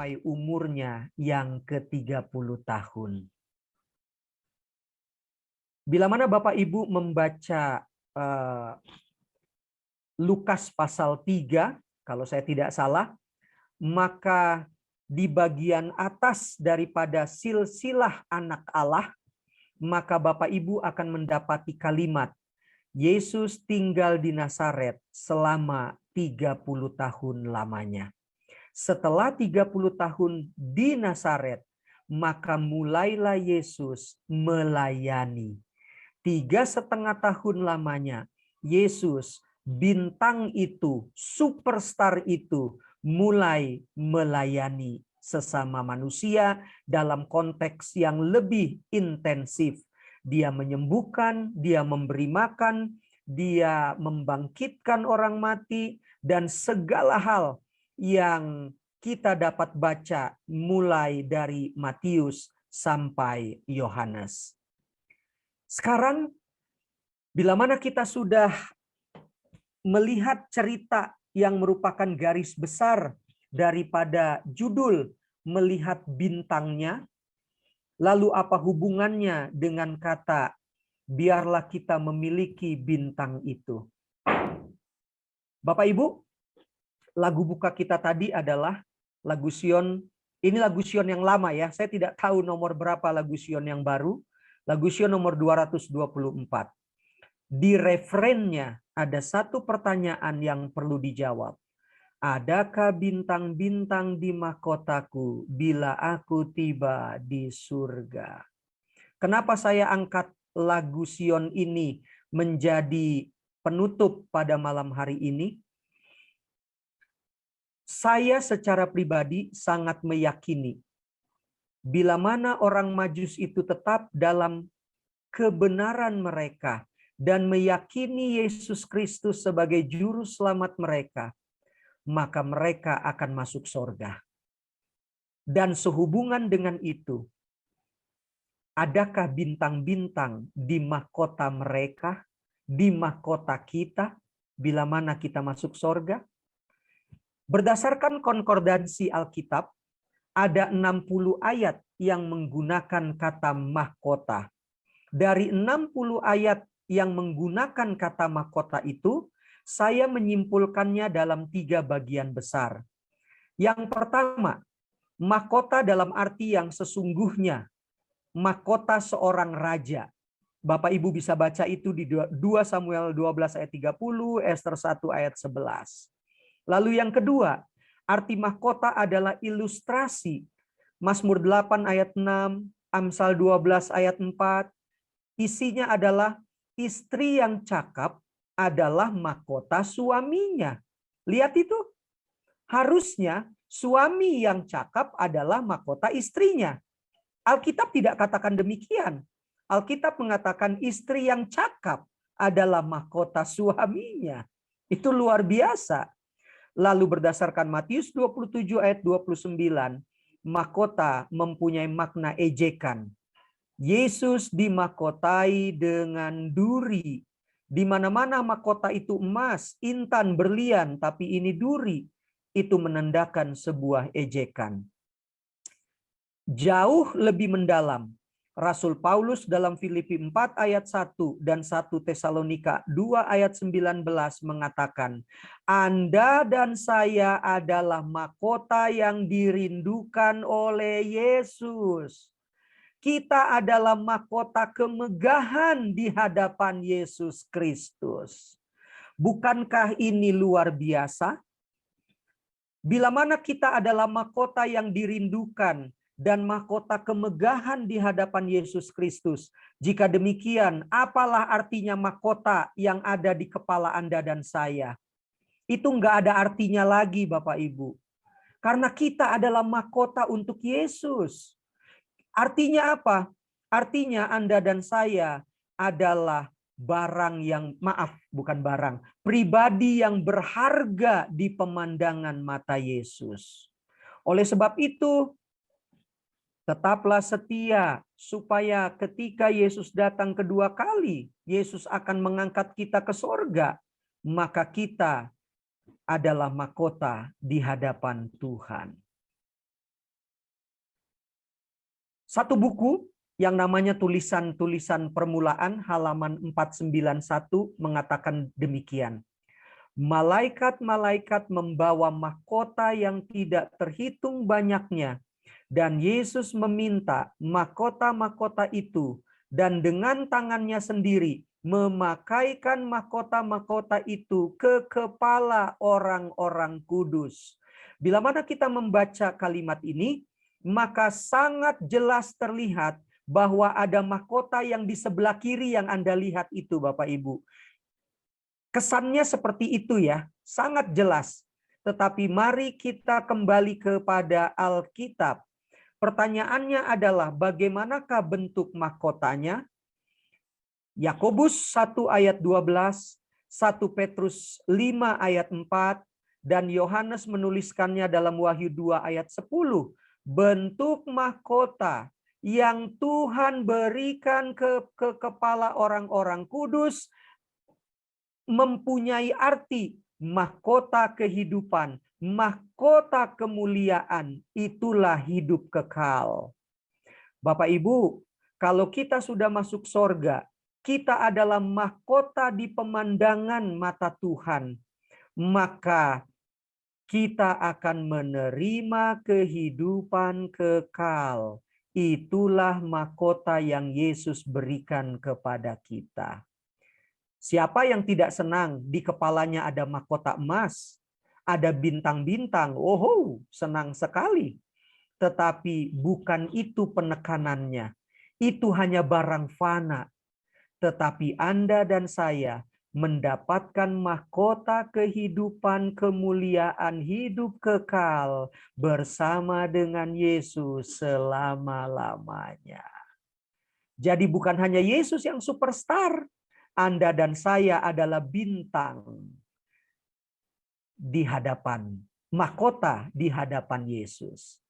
sampai umurnya yang ke-30 tahun. Bila mana Bapak Ibu membaca Lukas pasal 3, kalau saya tidak salah, maka di bagian atas daripada silsilah anak Allah, maka Bapak Ibu akan mendapati kalimat, Yesus tinggal di Nazaret selama 30 tahun lamanya. Setelah 30 tahun di Nazaret, maka mulailah Yesus melayani. 3,5 tahun lamanya, Yesus, bintang itu, superstar itu, mulai melayani sesama manusia dalam konteks yang lebih intensif. Dia menyembuhkan, dia memberi makan, dia membangkitkan orang mati, dan segala hal yang kita dapat baca mulai dari Matius sampai Yohanes. Sekarang, bila mana kita sudah melihat cerita yang merupakan garis besar daripada judul melihat bintangnya, lalu apa hubungannya dengan kata biarlah kita memiliki bintang itu? Bapak Ibu, lagu buka kita tadi adalah lagu Sion. Ini lagu Sion yang lama ya. Saya tidak tahu nomor berapa lagu Sion yang baru. Lagu Sion nomor 224. Di refrennya ada satu pertanyaan yang perlu dijawab. Adakah bintang-bintang di mahkotaku bila aku tiba di surga? Kenapa saya angkat lagu Sion ini menjadi penutup pada malam hari ini? Saya secara pribadi sangat meyakini bila mana orang Majus itu tetap dalam kebenaran mereka dan meyakini Yesus Kristus sebagai juru selamat mereka, maka mereka akan masuk surga. Dan sehubungan dengan itu, adakah bintang-bintang di mahkota mereka, di mahkota kita, bila mana kita masuk surga? Berdasarkan konkordansi Alkitab, ada 60 ayat yang menggunakan kata mahkota. Dari 60 ayat yang menggunakan kata mahkota itu, saya menyimpulkannya dalam 3 bagian besar. Yang pertama, mahkota dalam arti yang sesungguhnya, mahkota seorang raja. Bapak Ibu bisa baca itu di 2 Samuel 12 ayat 30, Ester 1 ayat 11. Lalu yang kedua, arti mahkota adalah ilustrasi. Mazmur 8 ayat 6, Amsal 12 ayat 4. Isinya adalah istri yang cakap adalah mahkota suaminya. Lihat itu. Harusnya suami yang cakap adalah mahkota istrinya. Alkitab tidak katakan demikian. Alkitab mengatakan istri yang cakap adalah mahkota suaminya. Itu luar biasa. Lalu berdasarkan Matius 27 ayat 29, mahkota mempunyai makna ejekan. Yesus dimahkotai dengan duri. Di mana-mana mahkota itu emas, intan, berlian, tapi ini duri. Itu menandakan sebuah ejekan. Jauh lebih mendalam, Rasul Paulus dalam Filipi 4 ayat 1 dan 1 Tesalonika 2 ayat 19 mengatakan, Anda dan saya adalah mahkota yang dirindukan oleh Yesus. Kita adalah mahkota kemegahan di hadapan Yesus Kristus. Bukankah ini luar biasa? Bila mana kita adalah mahkota yang dirindukan dan mahkota kemegahan di hadapan Yesus Kristus. Jika demikian, apalah artinya mahkota yang ada di kepala Anda dan saya? Itu nggak ada artinya lagi, Bapak Ibu. Karena kita adalah mahkota untuk Yesus. Artinya apa? Artinya Anda dan saya adalah barang yang, bukan barang, pribadi yang berharga di pemandangan mata Yesus. Oleh sebab itu, tetaplah setia supaya ketika Yesus datang kedua kali, Yesus akan mengangkat kita ke sorga. Maka kita adalah mahkota di hadapan Tuhan. Satu buku yang namanya tulisan-tulisan permulaan halaman 491 mengatakan demikian. Malaikat-malaikat membawa mahkota yang tidak terhitung banyaknya, dan Yesus meminta mahkota-mahkota itu, dan dengan tangannya sendiri memakaikan mahkota-mahkota itu ke kepala orang-orang kudus. Bila mana kita membaca kalimat ini, maka sangat jelas terlihat bahwa ada mahkota yang di sebelah kiri yang Anda lihat itu, Bapak Ibu. Kesannya seperti itu ya, sangat jelas. Tetapi mari kita kembali kepada Alkitab. Pertanyaannya adalah bagaimanakah bentuk mahkotanya? Yakobus 1 ayat 12, 1 Petrus 5 ayat 4, dan Yohanes menuliskannya dalam Wahyu 2 ayat 10. Bentuk mahkota yang Tuhan berikan ke kepala orang-orang kudus mempunyai arti mahkota kehidupan, mahkota kemuliaan, itulah hidup kekal. Bapak Ibu, kalau kita sudah masuk sorga, kita adalah mahkota di pemandangan mata Tuhan, maka kita akan menerima kehidupan kekal. Itulah mahkota yang Yesus berikan kepada kita. Siapa yang tidak senang di kepalanya ada mahkota emas, ada bintang-bintang, oh senang sekali. Tetapi bukan itu penekanannya. Itu hanya barang fana. Tetapi Anda dan saya mendapatkan mahkota kehidupan, kemuliaan, hidup kekal bersama dengan Yesus selama-lamanya. Jadi bukan hanya Yesus yang superstar, Anda dan saya adalah bintang di hadapan, mahkota di hadapan Yesus.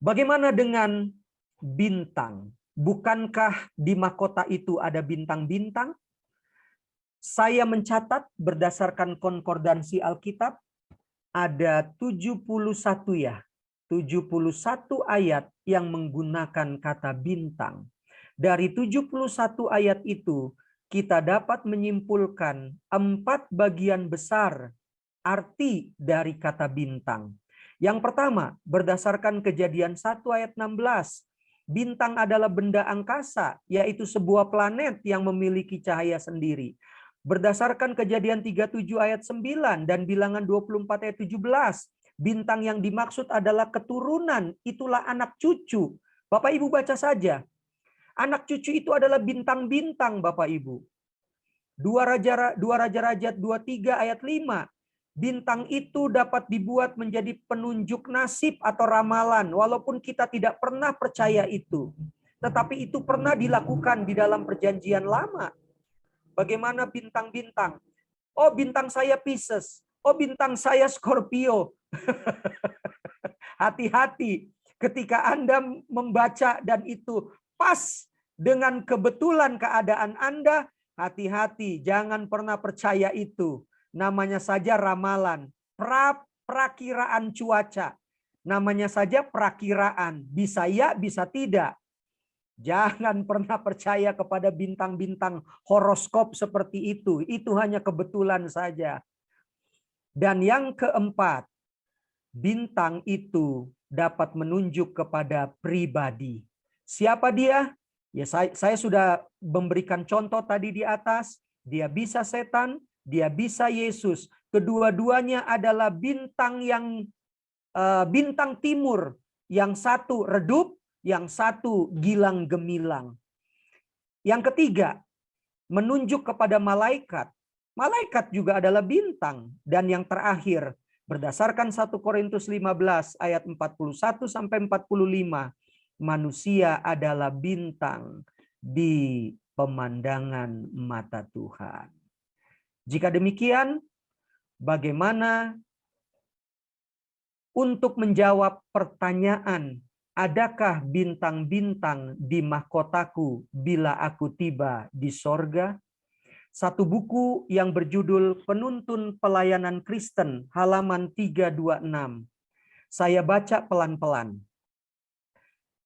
Bagaimana dengan bintang? Bukankah di mahkota itu ada bintang-bintang? Saya mencatat berdasarkan konkordansi Alkitab, ada 71 ya. 71 ayat yang menggunakan kata bintang. Dari 71 ayat itu, kita dapat menyimpulkan 4 bagian besar arti dari kata bintang. Yang pertama, berdasarkan Kejadian 1 ayat 16, bintang adalah benda angkasa, yaitu sebuah planet yang memiliki cahaya sendiri. Berdasarkan Kejadian 37 ayat 9 dan Bilangan 24 ayat 17, bintang yang dimaksud adalah keturunan, itulah anak cucu. Bapak Ibu baca saja. Anak cucu itu adalah bintang-bintang, Bapak Ibu. 2 Raja-Raja 23 ayat 5. Bintang itu dapat dibuat menjadi penunjuk nasib atau ramalan, walaupun kita tidak pernah percaya itu. Tetapi itu pernah dilakukan di dalam perjanjian lama. Bagaimana bintang-bintang? Oh, bintang saya Pisces. Oh, bintang saya Scorpio. Hati-hati ketika Anda membaca dan itu pas dengan kebetulan keadaan Anda, hati-hati, jangan pernah percaya itu. Namanya saja ramalan, prakiraan cuaca. Namanya saja prakiraan, bisa ya, bisa tidak. Jangan pernah percaya kepada bintang-bintang horoskop seperti itu. Itu hanya kebetulan saja. Dan yang keempat, bintang itu dapat menunjuk kepada pribadi. Siapa dia? Ya, saya sudah memberikan contoh tadi di atas. Dia bisa setan, dia bisa Yesus. Kedua-duanya adalah bintang yang bintang timur. Yang satu redup, yang satu gilang gemilang. Yang ketiga, menunjuk kepada malaikat. Malaikat juga adalah bintang. Dan yang terakhir, berdasarkan 1 Korintus 15 ayat 41 sampai 45, manusia adalah bintang di pemandangan mata Tuhan. Jika demikian, bagaimana untuk menjawab pertanyaan, adakah bintang-bintang di mahkotaku bila aku tiba di sorga? Satu buku yang berjudul Penuntun Pelayanan Kristen, halaman 326. Saya baca pelan-pelan.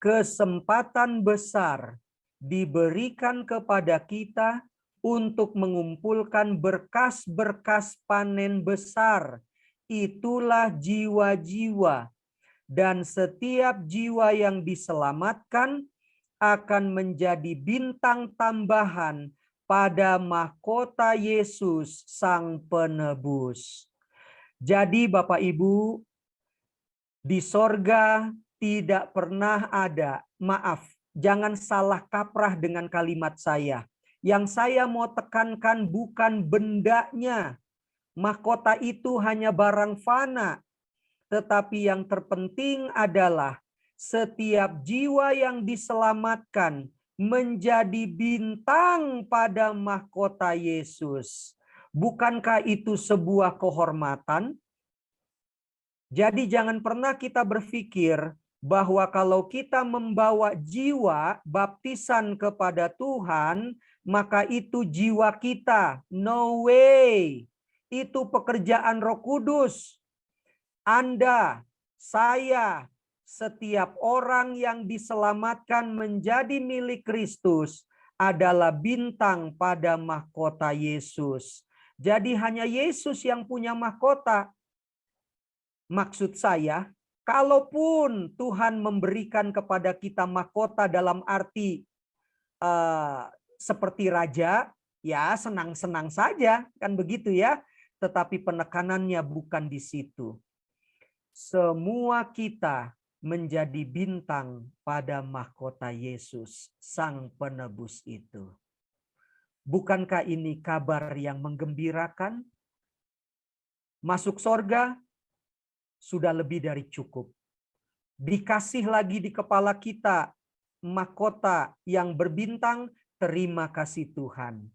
kesempatan besar diberikan kepada kita untuk mengumpulkan berkas-berkas panen besar. Itulah jiwa-jiwa. Dan setiap jiwa yang diselamatkan akan menjadi bintang tambahan pada mahkota Yesus Sang Penebus. Jadi Bapak Ibu, di sorga tidak pernah ada, maaf, jangan salah kaprah dengan kalimat saya. Yang saya mau tekankan bukan bendanya. Mahkota itu hanya barang fana. Tetapi yang terpenting adalah setiap jiwa yang diselamatkan menjadi bintang pada mahkota Yesus. Bukankah itu sebuah kehormatan? Jadi jangan pernah kita berpikir bahwa kalau kita membawa jiwa baptisan kepada Tuhan, maka itu jiwa kita. No way. Itu pekerjaan Roh Kudus. Anda, saya, setiap orang yang diselamatkan menjadi milik Kristus adalah bintang pada mahkota Yesus. Jadi hanya Yesus yang punya mahkota. Maksud saya, kalaupun Tuhan memberikan kepada kita mahkota dalam arti seperti raja, ya senang-senang saja, kan begitu ya. Tetapi penekanannya bukan di situ. Semua kita menjadi bintang pada mahkota Yesus, Sang Penebus itu. Bukankah ini kabar yang menggembirakan? Masuk sorga sudah lebih dari cukup. Dikasih lagi di kepala kita mahkota yang berbintang, terima kasih Tuhan.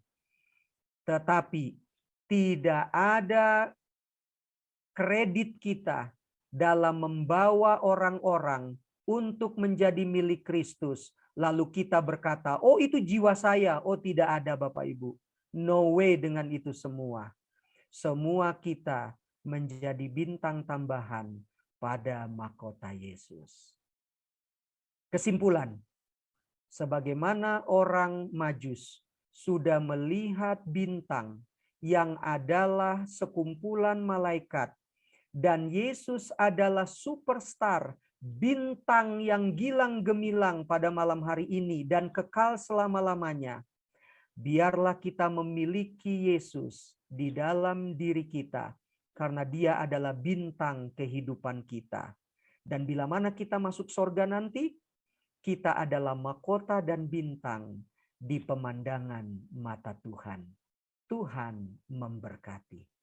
Tetapi tidak ada kredit kita dalam membawa orang-orang untuk menjadi milik Kristus. Lalu kita berkata, oh itu jiwa saya. Oh tidak ada Bapak Ibu. No way dengan itu semua. Semua kita menjadi bintang tambahan pada mahkota Yesus. Kesimpulan, sebagaimana orang Majus sudah melihat bintang yang adalah sekumpulan malaikat, dan Yesus adalah superstar, bintang yang gilang gemilang pada malam hari ini dan kekal selama-lamanya. Biarlah kita memiliki Yesus di dalam diri kita, karena Dia adalah bintang kehidupan kita. Dan bila mana kita masuk sorga nanti, kita adalah mahkota dan bintang di pemandangan mata Tuhan. Tuhan memberkati.